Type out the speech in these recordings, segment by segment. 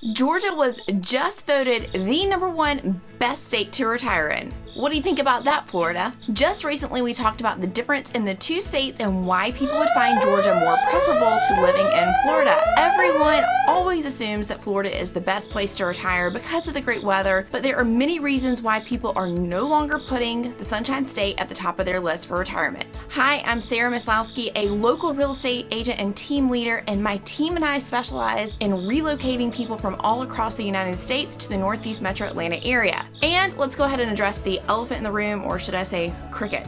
Georgia was just voted the #1 best state to retire in. What do you think about that, Florida? Just recently, we talked about the difference in the two states and why people would find Georgia more preferable to living in Florida. Everyone always assumes that Florida is the best place to retire because of the great weather, but there are many reasons why people are no longer putting the Sunshine State at the top of their list for retirement. Hi, I'm Sarah Maslowski, a local real estate agent and team leader, and my team and I specialize in relocating people from all across the United States to the Northeast Metro Atlanta area. And let's go ahead and address the elephant in the room, or should I say cricket.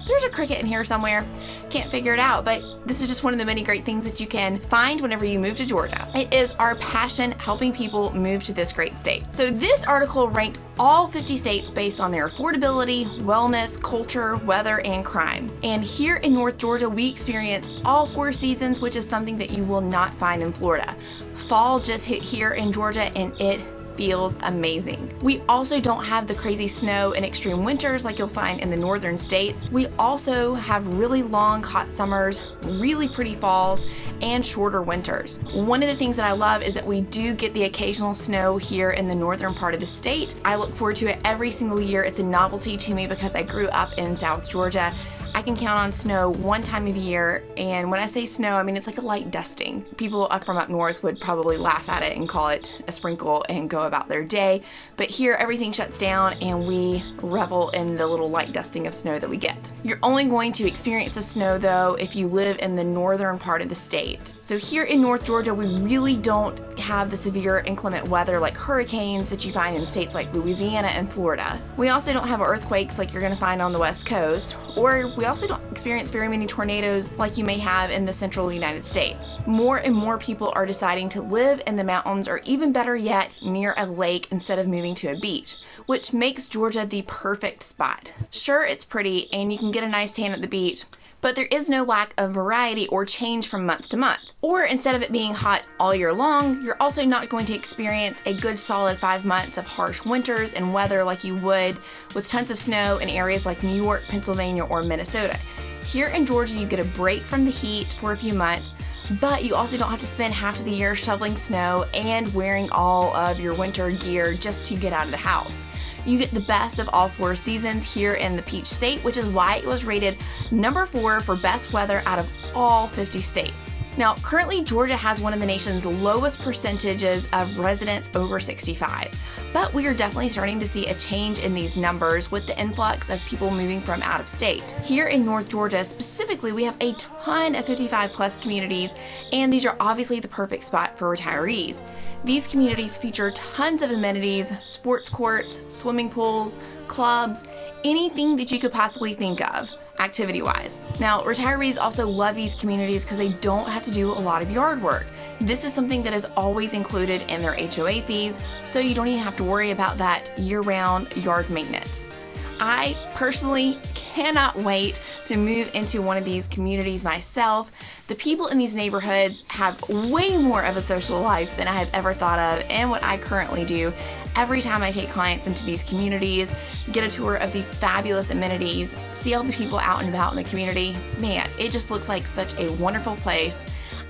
There's a cricket in here somewhere. Can't figure it out, but this is just one of the many great things that you can find whenever you move to Georgia. It is our passion helping people move to this great state. So this article ranked all 50 states based on their affordability, wellness, culture, weather, and crime. And here in North Georgia, we experience all 4 seasons, which is something that you will not find in Florida. Fall just hit here in Georgia, and it feels amazing. We also don't have the crazy snow and extreme winters like you'll find in the northern states. We also have really long hot summers, really pretty falls, and shorter winters. One of the things that I love is that we do get the occasional snow here in the northern part of the state. I look forward to it every single year. It's a novelty to me because I grew up in South Georgia. I can count on snow one time of year, and when I say snow, I mean it's like a light dusting. People up from up north would probably laugh at it and call it a sprinkle and go about their day, but here everything shuts down and we revel in the little light dusting of snow that we get. You're only going to experience the snow though if you live in the northern part of the state. So here in North Georgia, we really don't have the severe inclement weather like hurricanes that you find in states like Louisiana and Florida. We also don't have earthquakes like you're going to find on the West Coast, or we also don't experience very many tornadoes like you may have in the central United States. More and more people are deciding to live in the mountains, or even better yet, near a lake instead of moving to a beach, which makes Georgia the perfect spot. Sure, it's pretty and you can get a nice tan at the beach, but there is no lack of variety or change from month to month. Or instead of it being hot all year long, you're also not going to experience a good solid 5 months of harsh winters and weather like you would with tons of snow in areas like New York, Pennsylvania, or Minnesota. Here in Georgia, you get a break from the heat for a few months, but you also don't have to spend half of the year shoveling snow and wearing all of your winter gear just to get out of the house. You get the best of all 4 seasons here in the Peach State, which is why it was rated #4 for best weather out of all 50 states. Now, currently Georgia has one of the nation's lowest percentages of residents over 65, but we are definitely starting to see a change in these numbers with the influx of people moving from out of state. Here in North Georgia specifically, we have a ton of 55+ communities, and these are obviously the perfect spot for retirees. These communities feature tons of amenities, sports courts, swimming pools, clubs, anything that you could possibly think of activity-wise. Now, retirees also love these communities because they don't have to do a lot of yard work. This is something that is always included in their HOA fees, so you don't even have to worry about that year-round yard maintenance. I personally cannot wait to move into one of these communities myself. The people in these neighborhoods have way more of a social life than I have ever thought of, and what I currently do every time I take clients into these communities, get a tour of the fabulous amenities, see all the people out and about in the community. Man, it just looks like such a wonderful place.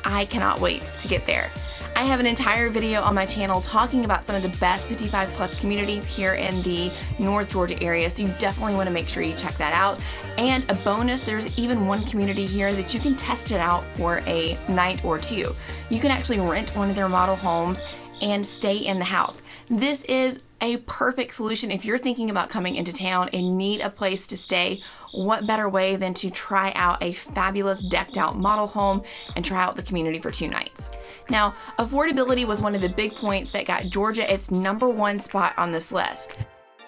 I cannot wait to get there. I have an entire video on my channel talking about some of the best 55+ communities here in the North Georgia area, so you definitely want to make sure you check that out. And a bonus, there's even one community here that you can test it out for a night or 2. You can actually rent one of their model homes and stay in the house. This is a perfect solution if you're thinking about coming into town and need a place to stay. What better way than to try out a fabulous decked out model home and try out the community for 2 nights. Now, affordability was one of the big points that got Georgia its #1 spot on this list.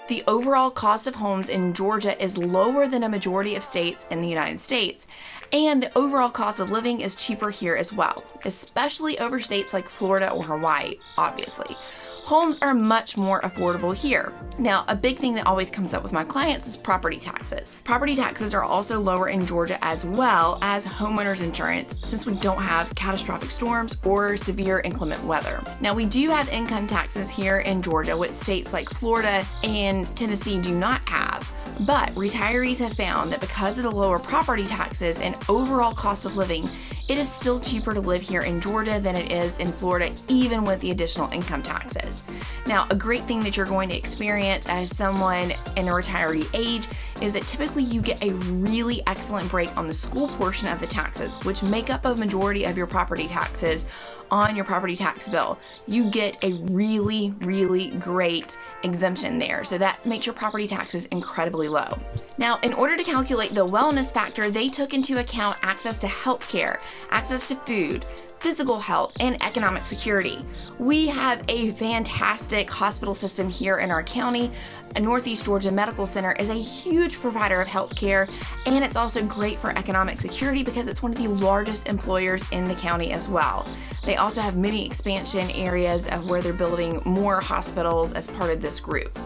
The overall cost of homes in Georgia is lower than a majority of states in the United States, and the overall cost of living is cheaper here as well, especially over states like Florida or Hawaii, obviously. Homes are much more affordable here. Now, a big thing that always comes up with my clients is property taxes. Property taxes are also lower in Georgia as well as homeowners insurance, since we don't have catastrophic storms or severe inclement weather. Now, we do have income taxes here in Georgia, which states like Florida and Tennessee do not have. But retirees have found that because of the lower property taxes and overall cost of living, it is still cheaper to live here in Georgia than it is in Florida, even with the additional income taxes. Now, a great thing that you're going to experience as someone in a retiree age is that typically you get a really excellent break on the school portion of the taxes, which make up a majority of your property taxes on your property tax bill. You get a really, really great exemption there. So that makes your property taxes incredibly low. Now, in order to calculate the wellness factor, they took into account access to healthcare, access to food, physical health, and economic security. We have a fantastic hospital system here in our county. Northeast Georgia Medical Center is a huge provider of healthcare, and it's also great for economic security because it's one of the largest employers in the county as well. They also have many expansion areas of where they're building more hospitals as part of this group.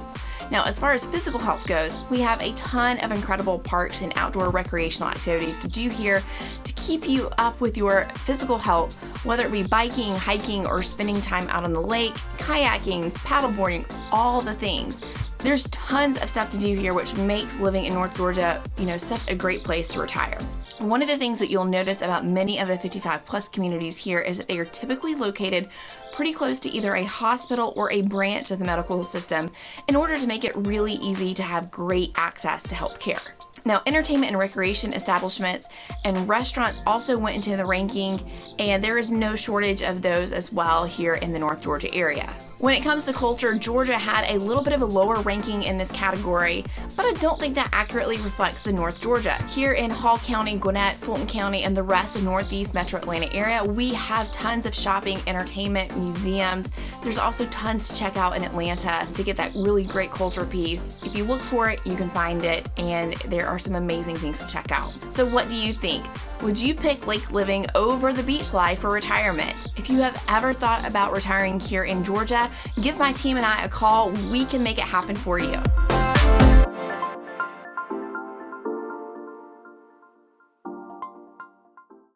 Now, as far as physical health goes, we have a ton of incredible parks and outdoor recreational activities to do here to keep you up with your physical health, whether it be biking, hiking, or spending time out on the lake, kayaking, paddleboarding, all the things. There's tons of stuff to do here, which makes living in North Georgia, such a great place to retire. One of the things that you'll notice about many of the 55 plus communities here is that they are typically located pretty close to either a hospital or a branch of the medical system in order to make it really easy to have great access to health care. Now, entertainment and recreation establishments and restaurants also went into the ranking, and there is no shortage of those as well here in the North Georgia area. When it comes to culture, Georgia had a little bit of a lower ranking in this category, but I don't think that accurately reflects the North Georgia. Here in Hall County, Gwinnett, Fulton County, and the rest of Northeast Metro Atlanta area, we have tons of shopping, entertainment, museums. There's also tons to check out in Atlanta to get that really great culture piece. If you look for it, you can find it, and there are some amazing things to check out. So what do you think? Would you pick lake living over the beach life for retirement? If you have ever thought about retiring here in Georgia, give my team and I a call. We can make it happen for you.